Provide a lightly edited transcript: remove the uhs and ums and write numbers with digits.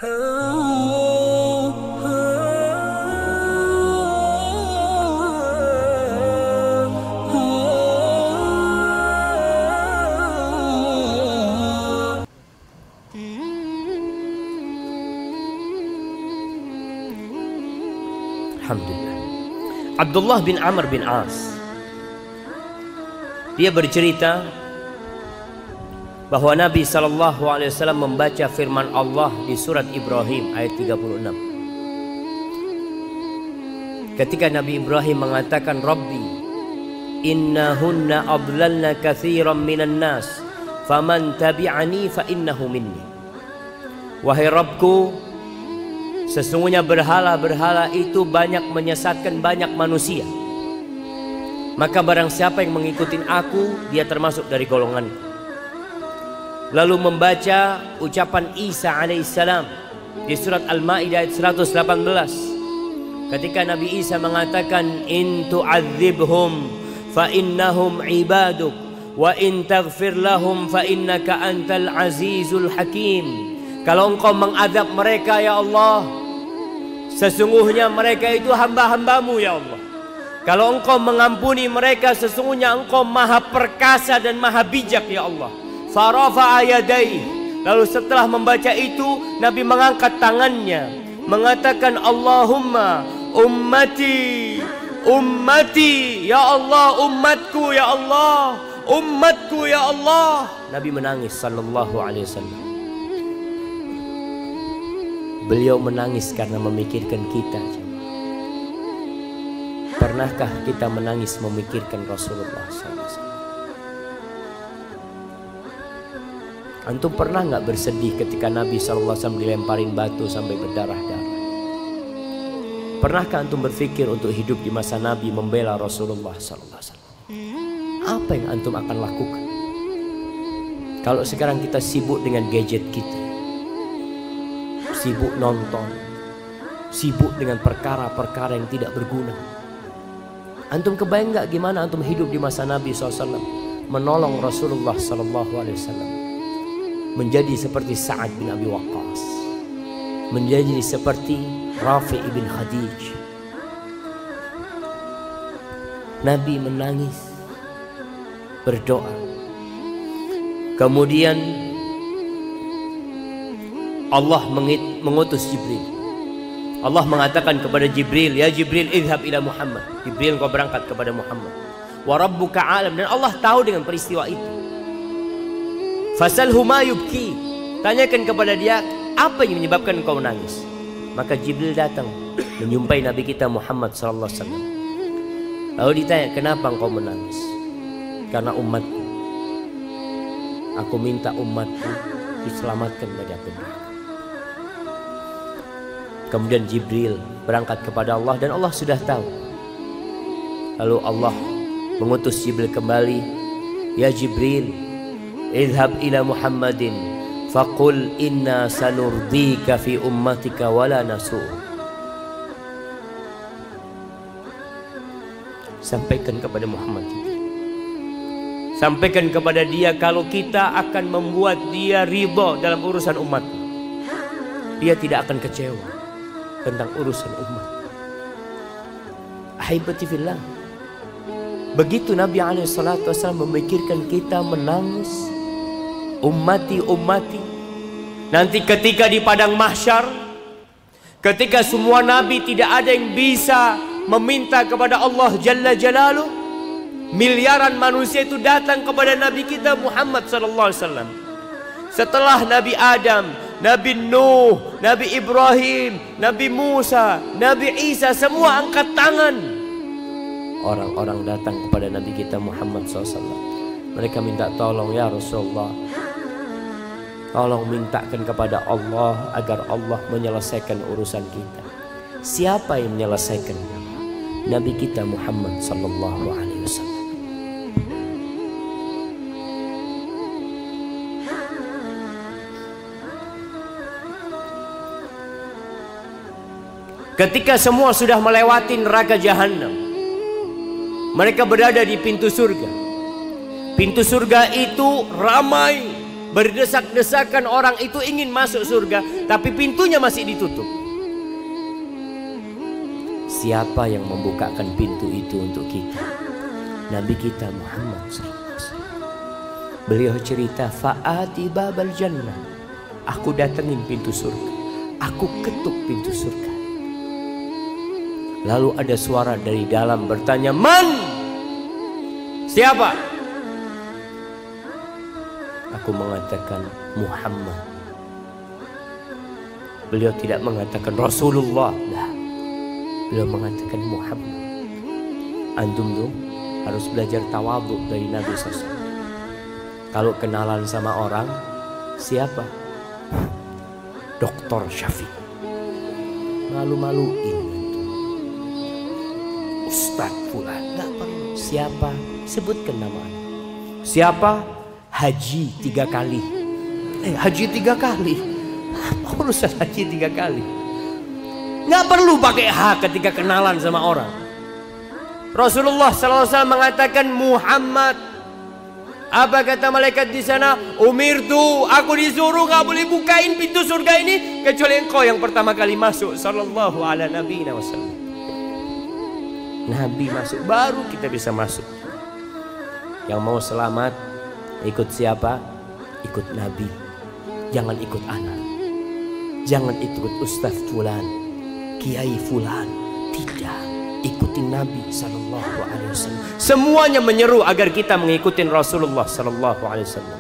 Alhamdulillah. Abdullah bin Amr bin As, dia bercerita bahwa Nabi SAW membaca firman Allah di surat Ibrahim ayat 36. Ketika Nabi Ibrahim mengatakan, Rabbi innahunna adlalna katsiran minan nas faman tabi'ani fa innahu minni. Wahai Rabbku, sesungguhnya berhala-berhala itu banyak menyesatkan banyak manusia. Maka barang siapa yang mengikuti aku, dia termasuk dari golonganku. Lalu membaca ucapan Isa alaihissalam di surat Al-Maidah ayat 118. Ketika Nabi Isa mengatakan, in tu'adzibhum fa innahum ibaduk wa in taghfir lahum fa innaka antal azizul hakim. Kalau engkau mengadab mereka ya Allah, sesungguhnya mereka itu hamba-hambamu ya Allah. Kalau engkau mengampuni mereka, sesungguhnya engkau maha perkasa dan maha bijak ya Allah. Farafa'a yadayhi. Lalu setelah membaca itu, Nabi mengangkat tangannya, mengatakan, Allahumma ummati, ummati, ya Allah, umatku ya Allah, umatku ya Allah. Nabi menangis sallallahu alaihi wasallam. Beliau menangis karena memikirkan kita. Pernahkah kita menangis memikirkan Rasulullah SAW? Antum pernah nggak bersedih ketika Nabi SAW dilemparin batu sampai berdarah-darah? Pernahkah antum berpikir untuk hidup di masa Nabi membela Rasulullah SAW? Apa yang antum akan lakukan? Kalau sekarang kita sibuk dengan gadget kita, sibuk nonton, sibuk dengan perkara-perkara yang tidak berguna. Antum kebayang nggak gimana antum hidup di masa Nabi SAW, menolong Rasulullah SAW, menjadi seperti Sa'ad bin Abi Waqqas, menjadi seperti Rafi' bin Khadij. Nabi menangis, berdoa. Kemudian Allah mengutus Jibril. Allah mengatakan kepada Jibril, ya Jibril, idhab ila Muhammad. Jibril, kau berangkat kepada Muhammad. Wa rabbuka alam. Dan Allah tahu dengan peristiwa itu. Fasalhu ma yubki. Tanyakan kepada dia, apa yang menyebabkan kau menangis? Maka Jibril datang menjumpai Nabi kita Muhammad sallallahu alaihi wasallam. Lalu ditanya, kenapa engkau menangis? Karena umatku. Aku minta umatku diselamatkan dari api neraka. Kemudian Jibril berangkat kepada Allah dan Allah sudah tahu. Lalu Allah mengutus Jibril kembali, ya Jibril, idhab ila Muhammadin faqul inna sanurdika fi ummatika wala nasu'. Sampaikan kepada Muhammad, sampaikan kepada dia kalau kita akan membuat dia ridha dalam urusan umat. Dia tidak akan kecewa tentang urusan umat. Ahibati fillah. Begitu Nabi SAW memikirkan kita menangis. Ummati, ummati. Nanti ketika di padang mahsyar, ketika semua nabi tidak ada yang bisa meminta kepada Allah Jalla Jalaluh, miliaran manusia itu datang kepada Nabi kita Muhammad SAW. Setelah Nabi Adam, Nabi Nuh, Nabi Ibrahim, Nabi Musa, Nabi Isa, semua angkat tangan. Orang-orang datang kepada Nabi kita Muhammad SAW. Mereka minta tolong, ya Rasulullah, tolong mintakan kepada Allah agar Allah menyelesaikan urusan kita. Siapa yang menyelesaikan? Nabi kita Muhammad sallallahu alaihi wasallam. Ketika semua sudah melewati neraka jahanam, mereka berada di pintu surga. Pintu surga itu ramai, Berdesak-desakan orang itu ingin masuk surga, tapi pintunya masih ditutup. Siapa yang membukakan pintu itu untuk kita? Nabi kita Muhammad SAW. Beliau cerita, fa'ati babal jannah. Aku datengin pintu surga, aku ketuk pintu surga. Lalu ada suara dari dalam bertanya, man? Siapa? Aku mengatakan Muhammad. Beliau tidak mengatakan Rasulullah. Nah, beliau mengatakan Muhammad. Antum tuh harus belajar tawadhu dari Nabi SAW. Kalau kenalan sama orang, siapa? Dokter Syafiq. Malu-maluin. Ustadz Fulan. Gak perlu. Siapa? Sebutkan namanya. Siapa? Haji 3 kali. Haji 3 kali. Apa urusan haji 3 kali? Nggak perlu pakai H ketika kenalan sama orang. Rasulullah SAW mengatakan Muhammad. Apa kata malaikat di sana? Umirtu, aku disuruh nggak boleh bukain pintu surga ini kecuali engkau yang pertama kali masuk. Sallallahu ala nabiyina wasallam. Nabi masuk, baru kita bisa masuk. Yang mau selamat, ikut siapa? Ikut Nabi. Jangan ikut anak. Jangan ikut Ustaz Fulan, Kiai Fulan. Tidak. Ikuti Nabi Sallallahu Alaihi Wasallam. Semuanya menyeru agar kita mengikuti Rasulullah Sallallahu Alaihi Wasallam.